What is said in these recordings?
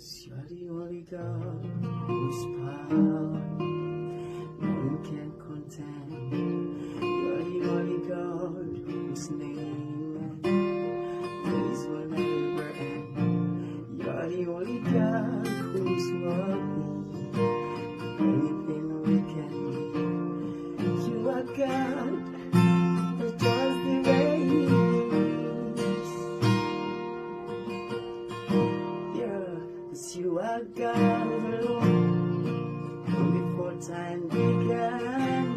You are the only God whose power no one can contain. You are the only God whose name praise will never end. You are the only God who's worthy anything we can be. You are God that does the race. Yeah, 'cause you are God alone from before time began.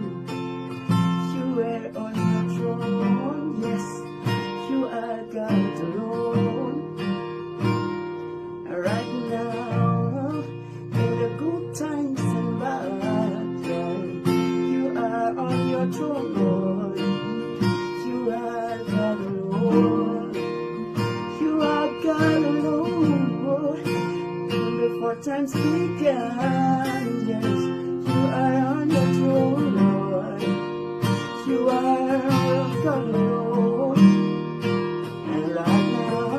You were on your throne. Yes, you are God alone. Right now, in the good times and bad, you are on your throne, Lord. You are God alone. You are God alone, Lord. Before times began, yes, you are on your throne, Lord. You are God alone. And right now,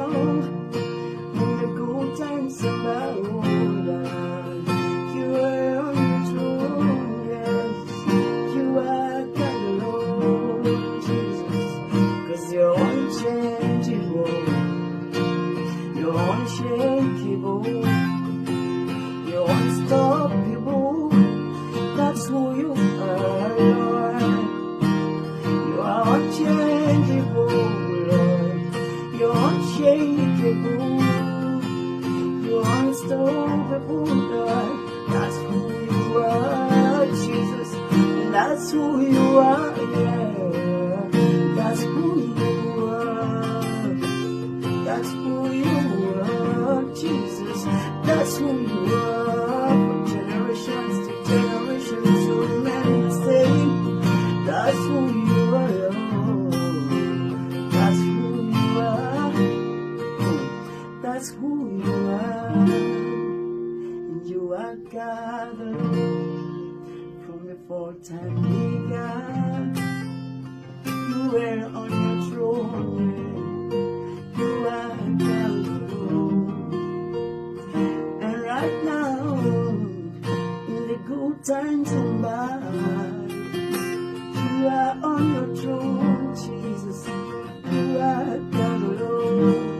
in the good times and bad, you are on your throne, yes. You are God alone, Jesus. 'Cause you're unchangeable, you're unshakable, you're unstoppable. That's who you are, Lord. You are unchangeable, Lord. You're unshakable, you're unstoppable, Lord. That's who you are, Jesus. That's who you are, yeah. That's who you are. That's who you are, Jesus. That's who you are. From generations to generations, you remain the same. That's who you are, Lord. That's who you are. That's who you are. And you are God alone from before time began. You were on your throne, yeah. You are God alone. And right now, in the good times and bad, you are on your throne, Jesus. You are God alone.